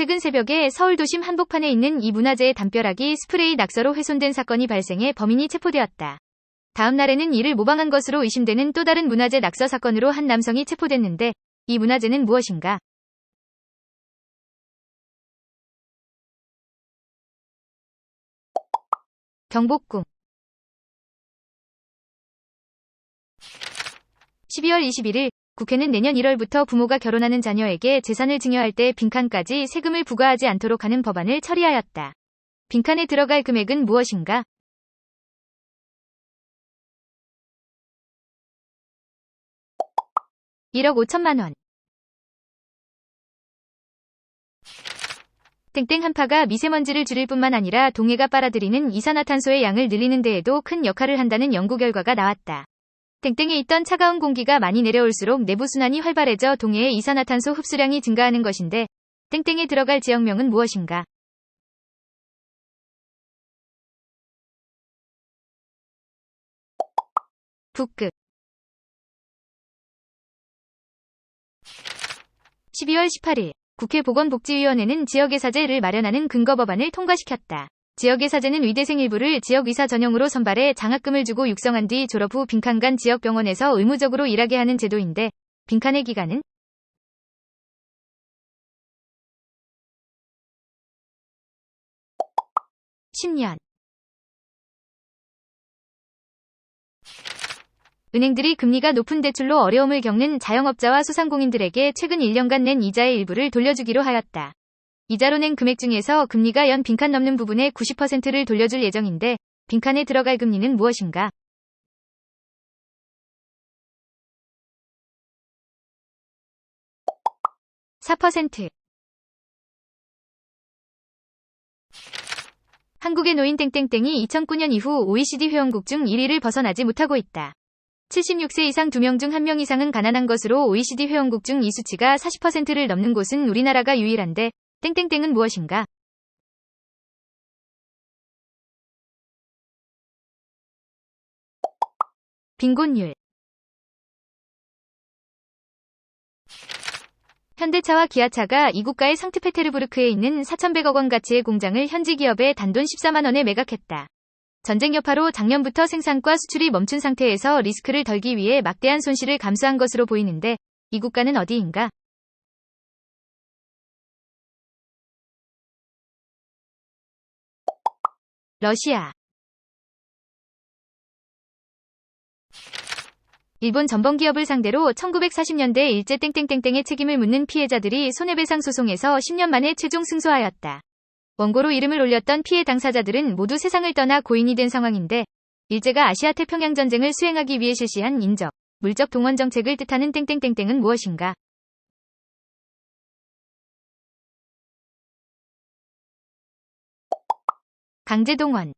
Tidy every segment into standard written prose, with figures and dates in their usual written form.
최근 새벽에 서울 도심 한복판에 있는 이 문화재의 담벼락이 스프레이 낙서로 훼손된 사건이 발생해 범인이 체포되었다. 다음 날에는 이를 모방한 것으로 의심되는 또 다른 문화재 낙서 사건으로 한 남성이 체포됐는데 이 문화재는 무엇인가? 경복궁. 12월 21일 국회는 내년 1월부터 부모가 결혼하는 자녀에게 재산을 증여할 때 빈칸까지 세금을 부과하지 않도록 하는 법안을 처리하였다. 빈칸에 들어갈 금액은 무엇인가? 1억 5천만 원. 땡땡 한파가 미세먼지를 줄일 뿐만 아니라 동해가 빨아들이는 이산화탄소의 양을 늘리는 데에도 큰 역할을 한다는 연구 결과가 나왔다. 땡땡에 있던 차가운 공기가 많이 내려올수록 내부순환이 활발해져 동해의 이산화탄소 흡수량이 증가하는 것인데 땡땡에 들어갈 지역명은 무엇인가? 북극. 12월 18일 국회 보건복지위원회는 지역의사제를 마련하는 근거법안을 통과시켰다. 지역의사제는 의대생 일부를 지역의사 전용으로 선발해 장학금을 주고 육성한 뒤 졸업 후 빈칸 간 지역병원에서 의무적으로 일하게 하는 제도인데 빈칸의 기간은? 10년. 은행들이 금리가 높은 대출로 어려움을 겪는 자영업자와 소상공인들에게 최근 1년간 낸 이자의 일부를 돌려주기로 하였다. 이자로 낸 금액 중에서 금리가 연 빈칸 넘는 부분의 90%를 돌려줄 예정인데 빈칸에 들어갈 금리는 무엇인가? 4%. 한국의 노인 땡땡땡이 2009년 이후 OECD 회원국 중 1위를 벗어나지 못하고 있다. 76세 이상 2명 중 1명 이상은 가난한 것으로 OECD 회원국 중 이 수치가 40%를 넘는 곳은 우리나라가 유일한데 땡땡땡은 무엇인가? '빈곤율'. 현대차와 기아차가 이국가의 상트페테르부르크에 있는 4,100억 원 가치의 공장을 현지 기업에 단돈 14만 원에 매각했다. 전쟁 여파로 작년부터 생산과 수출이 멈춘 상태에서 리스크를 덜기 위해 막대한 손실을 감수한 것으로 보이는데 이 국가는 어디인가? '러시아'. 일본 전범기업을 상대로 1940년대 일제 땡땡땡땡의 책임을 묻는 피해자들이 손해배상 소송에서 10년 만에 최종 승소하였다. 원고로 이름을 올렸던 피해 당사자들은 모두 세상을 떠나 고인이 된 상황인데 일제가 아시아 태평양 전쟁을 수행하기 위해 실시한 인적, 물적 동원 정책을 뜻하는 땡땡땡땡은 무엇인가? 강제동원.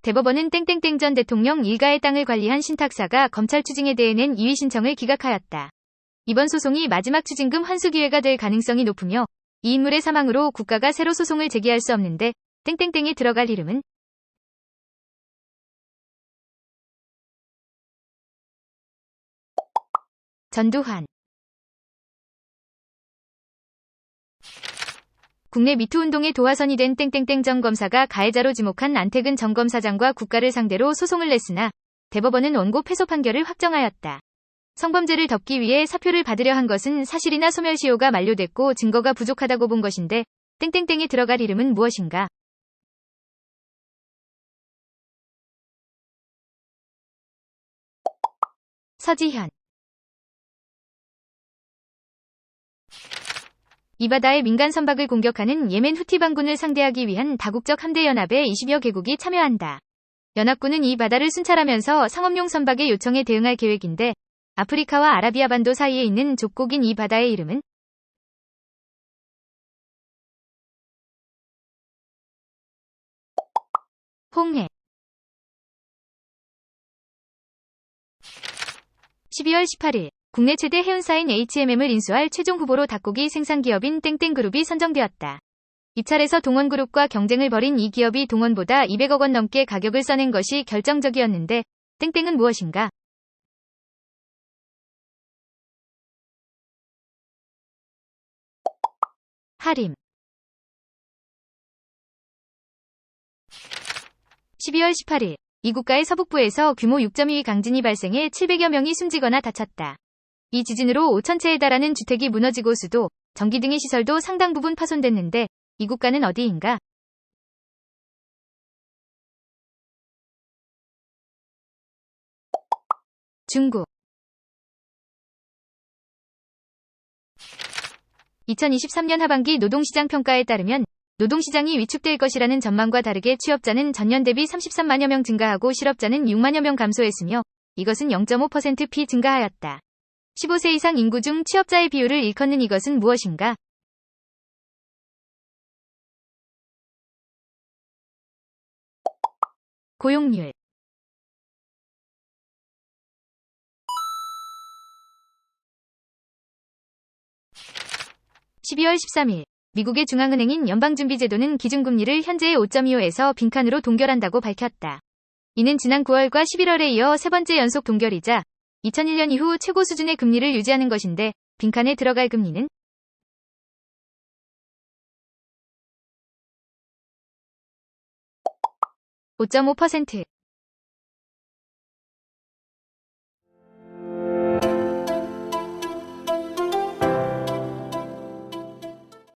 대법원은 땡땡땡 전 대통령 일가의 땅을 관리한 신탁사가 검찰 추징에 대해 낸 이의 신청을 기각하였다. 이번 소송이 마지막 추징금 환수 기회가 될 가능성이 높으며 이 인물의 사망으로 국가가 새로 소송을 제기할 수 없는데 땡땡땡에 들어갈 이름은? 전두환. 국내 미투 운동의 도화선이 된 땡땡땡 전 검사가 가해자로 지목한 안태근 전 검사장과 국가를 상대로 소송을 냈으나 대법원은 원고 패소 판결을 확정하였다. 성범죄를 덮기 위해 사표를 받으려 한 것은 사실이나 소멸시효가 만료됐고 증거가 부족하다고 본 것인데 땡땡땡에 들어갈 이름은 무엇인가? 서지현. 이 바다의 민간 선박을 공격하는 예멘 후티 반군을 상대하기 위한 다국적 함대 연합에 20여 개국이 참여한다. 연합군은 이 바다를 순찰하면서 상업용 선박의 요청에 대응할 계획인데 아프리카와 아라비아 반도 사이에 있는 족곡인 이 바다의 이름은? 홍해. 12월 18일 국내 최대 해운사인 HMM을 인수할 최종 후보로 닭고기 생산기업인 땡땡그룹이 선정되었다. 입찰에서 동원그룹과 경쟁을 벌인 이 기업이 동원보다 200억 원 넘게 가격을 써낸 것이 결정적이었는데 땡땡은 무엇인가? 하림. 12월 18일, 이 국가의 서북부에서 규모 6.2 강진이 발생해 700여 명이 숨지거나 다쳤다. 이 지진으로 5,000채에 달하는 주택이 무너지고 수도, 전기 등의 시설도 상당 부분 파손됐는데, 이 국가는 어디인가? 중국. 2023년 하반기 노동시장 평가에 따르면 노동시장이 위축될 것이라는 전망과 다르게 취업자는 전년 대비 33만여 명 증가하고 실업자는 6만여 명 감소했으며 이것은 0.5%p 증가하였다. 15세 이상 인구 중 취업자의 비율을 일컫는 이것은 무엇인가? 고용률. (12월 13일) 미국의 중앙은행인 연방준비제도는 기준금리를 현재의 5.25에서 빈칸으로 동결한다고 밝혔다. 이는 지난 9월과 11월에 이어 세 번째 연속 동결이자 2001년 이후 최고 수준의 금리를 유지하는 것인데 빈칸에 들어갈 금리는 5.5%.